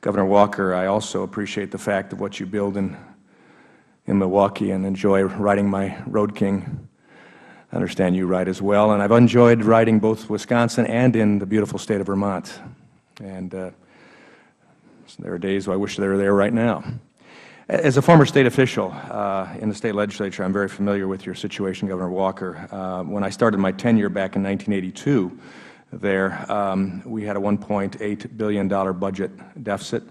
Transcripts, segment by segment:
Governor Walker, I also appreciate the fact of what you build in Milwaukee and enjoy riding my Road King. I understand you ride as well, and I've enjoyed riding both Wisconsin and in the beautiful state of Vermont. And there are days I wish they were there right now. As a former state official in the state legislature, I'm very familiar with your situation, Governor Walker. When I started my tenure back in 1982 there, we had a $1.8 billion budget deficit.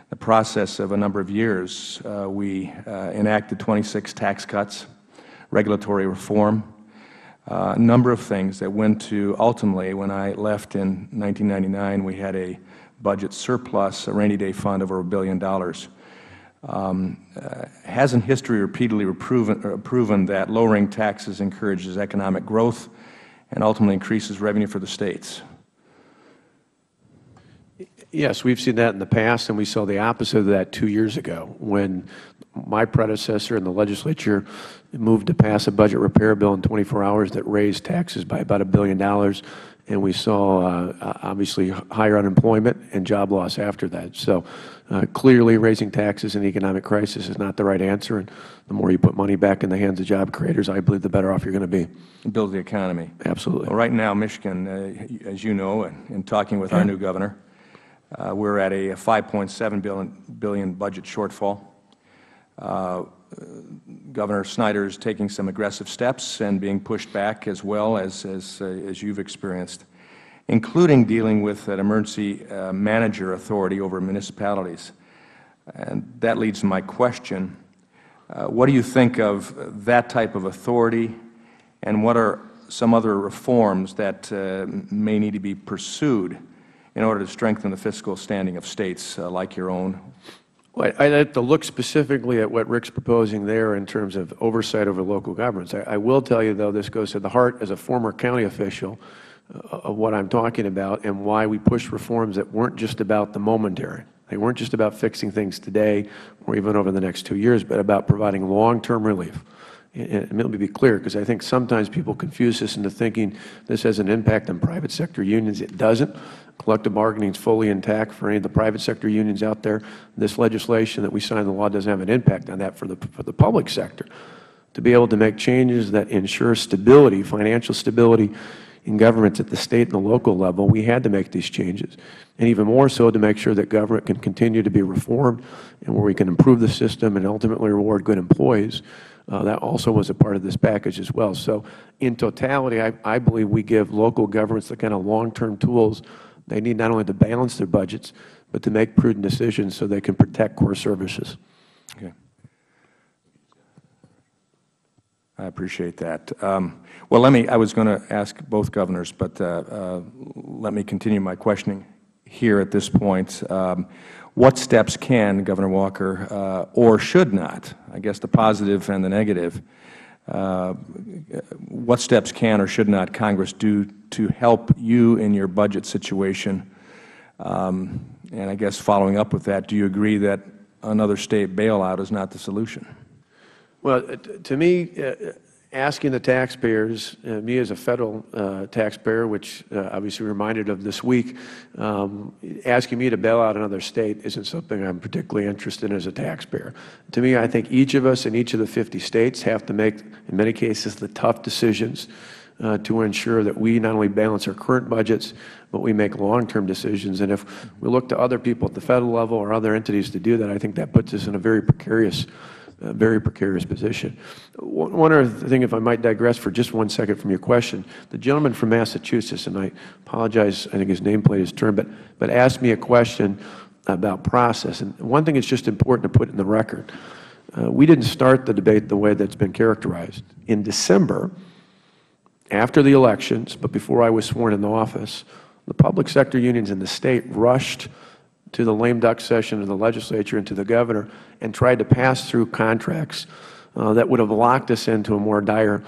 The process of a number of years, we enacted 26 tax cuts, regulatory reform, a number of things that went to ultimately, when I left in 1999, we had a budget surplus, a rainy day fund of over $1 billion. Hasn't history repeatedly proven that lowering taxes encourages economic growth and ultimately increases revenue for the states? Yes, we've seen that in the past, and we saw the opposite of that 2 years ago when my predecessor in the legislature moved to pass a budget repair bill in 24 hours that raised taxes by about $1 billion, and we saw obviously higher unemployment and job loss after that. So clearly raising taxes in the economic crisis is not the right answer, and the more you put money back in the hands of job creators, I believe the better off you're going to be. Build the economy. Absolutely. Well, right now, Michigan, as you know, in talking with our new governor, we're at a $5.7 billion budget shortfall. Governor Snyder is taking some aggressive steps and being pushed back as well as you've experienced, including dealing with an emergency manager authority over municipalities. And that leads to my question. What do you think of that type of authority, and what are some other reforms that may need to be pursued in order to strengthen the fiscal standing of states like your own? Well, I'd have to look specifically at what Rick's proposing there in terms of oversight over local governments. I will tell you, though, this goes to the heart, as a former county official, of what I'm talking about and why we pushed reforms that weren't just about the momentary. They weren't just about fixing things today or even over the next 2 years, but about providing long-term relief. And let me be clear, because I think sometimes people confuse this into thinking this has an impact on private sector unions. It doesn't. Collective bargaining is fully intact for any of the private sector unions out there. This legislation that we signed, the law, doesn't have an impact on that for the public sector. To be able to make changes that ensure stability, financial stability in governments at the state and the local level, we had to make these changes. And even more so to make sure that government can continue to be reformed and where we can improve the system and ultimately reward good employees. That also was a part of this package as well. So in totality, I believe we give local governments the kind of long-term tools they need, not only to balance their budgets, but to make prudent decisions so they can protect core services. Okay. I appreciate that. Well, I was going to ask both governors, but let me continue my questioning here at this point. What steps can Governor Walker or should not, I guess the positive and the negative, what steps can or should not Congress do to help you in your budget situation? And I guess following up with that, do you agree that another state bailout is not the solution? Well, to me, asking the taxpayers, me as a federal taxpayer, which obviously reminded of this week, asking me to bail out another state isn't something I'm particularly interested in as a taxpayer. To me, I think each of us in each of the 50 states have to make, in many cases, the tough decisions to ensure that we not only balance our current budgets, but we make long-term decisions. And if we look to other people at the federal level or other entities to do that, I think that puts us in a very precarious position. One other thing, if I might digress for just 1 second from your question, the gentleman from Massachusetts, and I apologize, I think his nameplate is turned, but asked me a question about process. And one thing that's just important to put in the record, we didn't start the debate the way that's been characterized. In December, after the elections, but before I was sworn into office, the public sector unions in the state rushed to the lame duck session of the legislature and to the governor and tried to pass through contracts that would have locked us into a more dire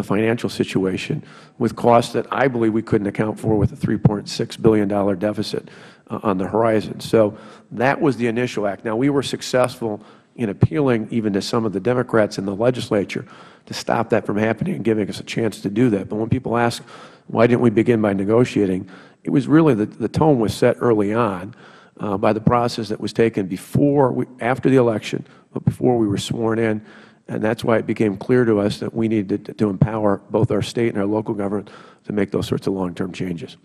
financial situation with costs that I believe we couldn't account for with a $3.6 billion deficit on the horizon. So that was the initial act. Now, we were successful in appealing even to some of the Democrats in the legislature to stop that from happening and giving us a chance to do that. But when people ask, why didn't we begin by negotiating, it was really the tone was set early on by the process that was taken after the election, but before we were sworn in. And that's why it became clear to us that we needed to empower both our state and our local government to make those sorts of long-term changes.